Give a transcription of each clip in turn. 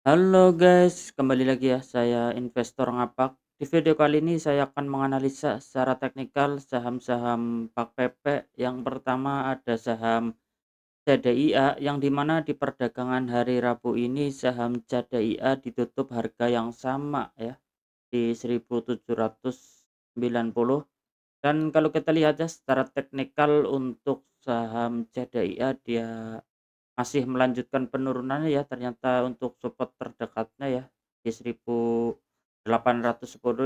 Halo guys, kembali lagi ya, saya investor ngapak. Di video kali ini saya akan menganalisa secara teknikal saham-saham PAK-PP. Yang pertama ada saham CDIA yang dimana di perdagangan hari Rabu ini saham CDIA ditutup harga yang sama ya di 1790. Dan kalau kita lihat ya secara teknikal untuk saham CDIA dia masih melanjutkan penurunannya ya, ternyata untuk support terdekatnya ya di 1810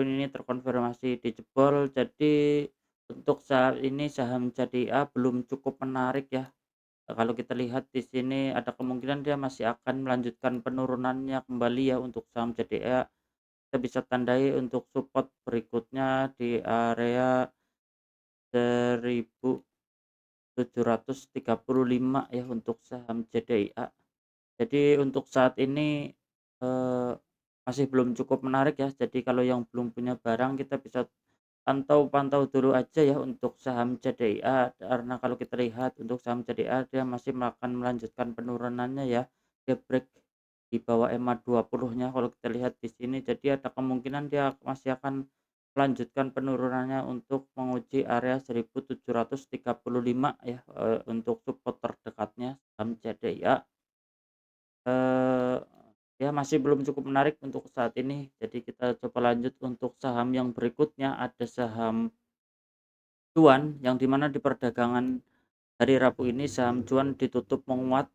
ini terkonfirmasi dijebol. Jadi untuk saat ini saham CDA belum cukup menarik ya. Kalau kita lihat di sini ada kemungkinan dia masih akan melanjutkan penurunannya kembali ya untuk saham CDA. Kita bisa tandai untuk support berikutnya di area 1735 ya untuk saham CDIA. Jadi untuk saat ini, eee, masih belum cukup menarik ya. Jadi kalau yang belum punya barang kita bisa pantau-pantau dulu aja ya untuk saham CDIA, karena kalau kita lihat untuk saham CDIA dia masih akan melanjutkan penurunannya ya. Dia break di bawah EMA 20-nya kalau kita lihat di sini. Jadi ada kemungkinan dia masih akan melanjutkan penurunannya untuk menguji area 1735 ya, untuk support terdekatnya saham CDIA. Eee, ya masih belum cukup menarik untuk saat ini. Jadi kita coba lanjut untuk saham yang berikutnya, ada saham cuan yang dimana di perdagangan hari Rabu ini saham cuan ditutup menguat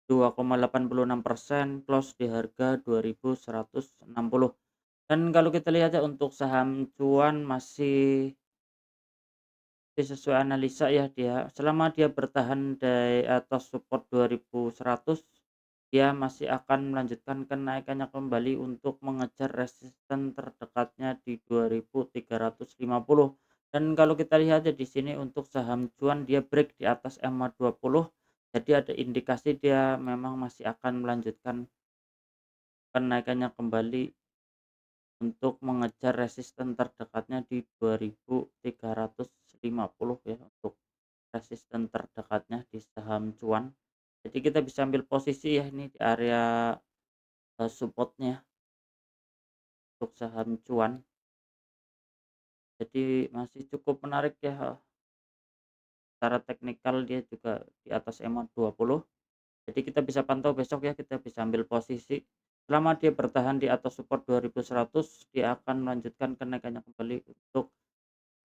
2,86%, close di harga 2.160. Dan kalau kita lihat ya untuk saham cuan masih sesuai analisa ya, selama dia bertahan di atas support 2100, dia masih akan melanjutkan kenaikannya kembali untuk mengejar resisten terdekatnya di 2350. Dan kalau kita lihat ya di sini untuk saham cuan dia break di atas EMA 20, jadi ada indikasi dia memang masih akan melanjutkan kenaikannya kembali untuk mengejar resisten terdekatnya di 2350 ya untuk resisten terdekatnya di saham cuan. Jadi kita bisa ambil posisi ya ini di area supportnya untuk saham cuan. Jadi masih cukup menarik ya, secara teknikal dia juga di atas EMA 20. Jadi kita bisa pantau besok ya, kita bisa ambil posisi. Selama dia bertahan di atas support 2100, dia akan melanjutkan kenaikannya kembali untuk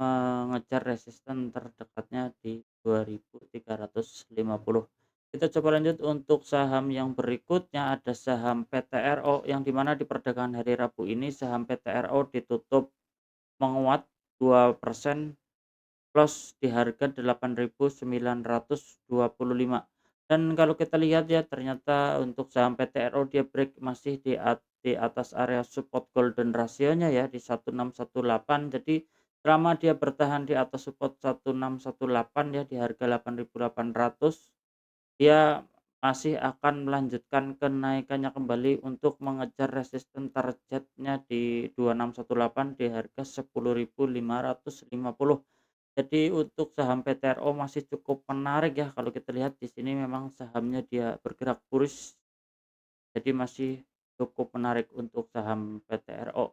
mengejar resisten terdekatnya di 2350. Kita coba lanjut untuk saham yang berikutnya, ada saham PTRO yang dimana di perdagangan hari Rabu ini saham PTRO ditutup menguat 2%, close di harga 8.925. Dan kalau kita lihat ya ternyata untuk saham PTRO dia break masih di atas area support golden rasionya ya di 1618. Jadi selama dia bertahan di atas support 1618 ya di harga 8.800, dia masih akan melanjutkan kenaikannya kembali untuk mengejar resisten targetnya di 2618 di harga 10.550. Jadi untuk saham PTRO masih cukup menarik ya, kalau kita lihat di sini memang sahamnya dia bergerak bullish, jadi masih cukup menarik untuk saham PTRO.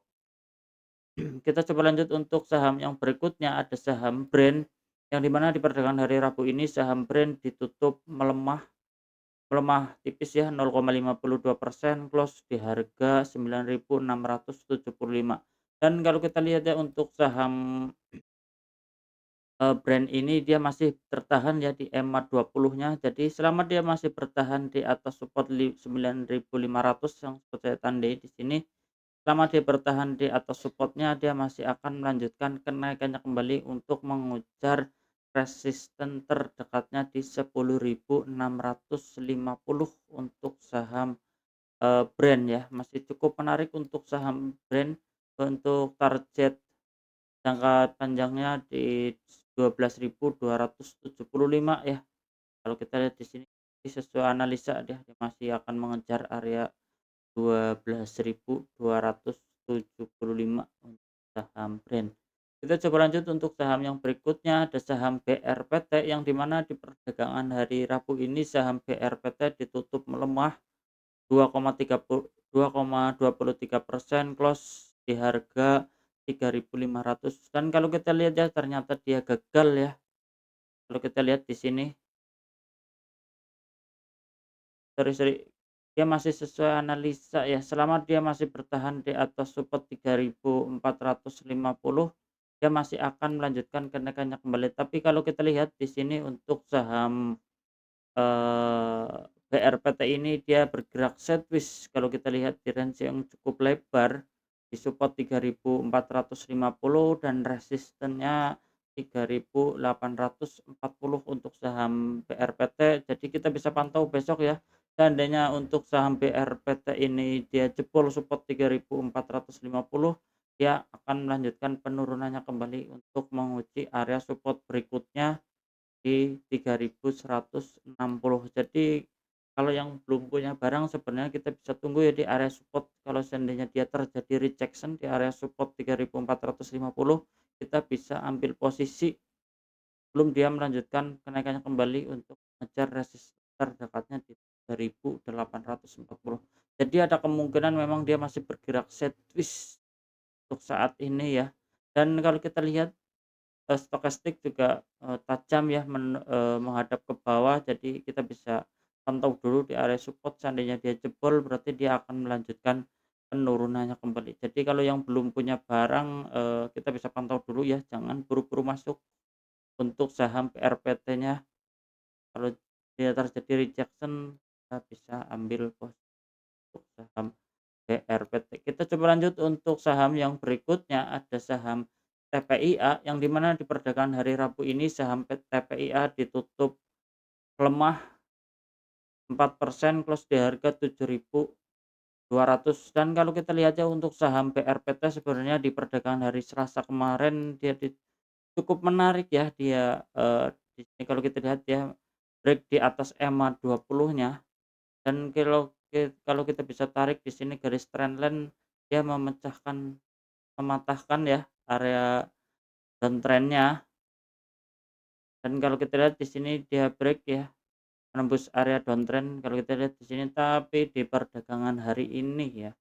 Kita coba lanjut untuk saham yang berikutnya, ada saham Brand yang dimana di perdagangan hari Rabu ini saham Brand ditutup melemah melemah tipis ya 0,52%, close di harga 9.675. Dan kalau kita lihat ya untuk saham brand ini dia masih bertahan ya di EMA 20-nya. Jadi selama dia masih bertahan di atas support 9.500 yang seperti saya tandai di sini, selama dia bertahan di atas supportnya dia masih akan melanjutkan kenaikannya kembali untuk mengejar resisten terdekatnya di 10.650 untuk saham brand ya. Masih cukup menarik untuk saham brand untuk target jangka panjangnya di 12.275 ya. Kalau kita lihat di sini sesuai analisa dia masih akan mengejar area 12.275 untuk saham brand. Kita coba lanjut untuk saham yang berikutnya, ada saham BRPT yang dimana di perdagangan hari Rabu ini saham BRPT ditutup melemah 2,23% close di harga 3.500 dan kalau kita lihat ya ternyata dia gagal ya. Kalau kita lihat di sini, sorry, dia masih sesuai analisa ya, selama dia masih bertahan di atas support 3.450, dia masih akan melanjutkan kenaikannya kembali. Tapi kalau kita lihat di sini untuk saham BRPT ini dia bergerak sideways kalau kita lihat di range yang cukup lebar, di support 3.450 dan resistennya 3.840 untuk saham BRPT. Jadi kita bisa pantau besok ya, seandainya untuk saham BRPT ini dia jebol support 3.450, dia akan melanjutkan penurunannya kembali untuk menguji area support berikutnya di 3.160. Jadi kalau yang belum punya barang sebenarnya kita bisa tunggu ya di area support, kalau seandainya dia terjadi rejection di area support 3.450, kita bisa ambil posisi sebelum dia melanjutkan kenaikannya kembali untuk mengejar resisten terdekatnya di 3.840. Jadi ada kemungkinan memang dia masih bergerak sideways untuk saat ini ya. Dan kalau kita lihat stokastik juga, tajam ya menghadap ke bawah, jadi kita bisa pantau dulu di area support, seandainya dia jebol berarti dia akan melanjutkan penurunannya kembali. Jadi kalau yang belum punya barang, kita bisa pantau dulu ya, jangan buru-buru masuk untuk saham PRPT-nya. Kalau dia terjadi rejection, kita bisa ambil untuk saham BRPT. Kita coba lanjut untuk saham yang berikutnya, ada saham TPIA yang di mana di perdagangan hari Rabu ini saham TPIA ditutup lemah 4% close di harga 7.200 dan kalau kita lihat ya untuk saham BRPT sebenarnya di perdagangan hari Selasa kemarin dia cukup menarik ya dia, di sini kalau kita lihat dia break di atas EMA 20-nya dan kalau kita bisa tarik di sini garis trendline dia mematahkan ya area downtrend-nya dan kalau kita lihat di sini dia break ya, menembus area downtrend kalau kita lihat di sini, tapi di perdagangan hari ini ya,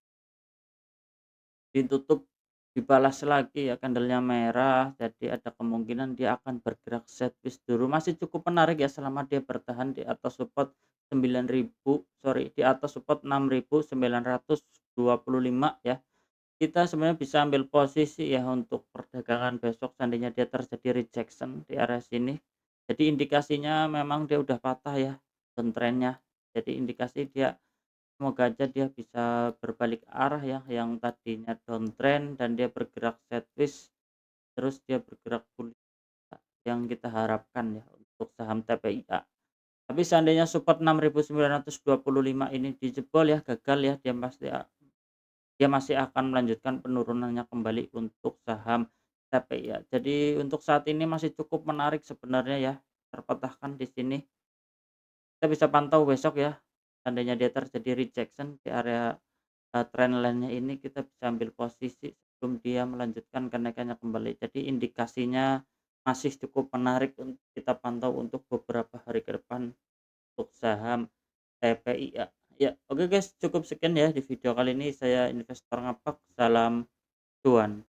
ditutup dibalas lagi ya candlenya merah, jadi ada kemungkinan dia akan bergerak sideways dulu. Masih cukup menarik ya selama dia bertahan di atas support 9.000 sorry, di atas support 6.925 ya. Kita sebenarnya bisa ambil posisi ya untuk perdagangan besok seandainya dia terjadi rejection di area sini. Jadi indikasinya memang dia udah patah ya downtrend-nya. Jadi indikasi dia semoga aja dia bisa berbalik arah ya, yang tadinya downtrend dan dia bergerak sideways terus dia bergerak pulih yang kita harapkan ya untuk saham TPIA. Tapi seandainya support 6.925 ini dijebol ya, gagal ya, dia masih akan melanjutkan penurunannya kembali untuk saham TPIA. Jadi untuk saat ini masih cukup menarik sebenarnya ya, terpatahkan di sini. Kita bisa pantau besok ya, seandainya dia terjadi rejection di area, trendline-nya ini kita bisa ambil posisi sebelum dia melanjutkan kenaikannya kembali. Jadi indikasinya masih cukup menarik untuk kita pantau untuk beberapa hari ke depan untuk saham TPIA. Ya, oke guys, cukup sekian ya di video kali ini. Saya investor ngapak, salam cuan.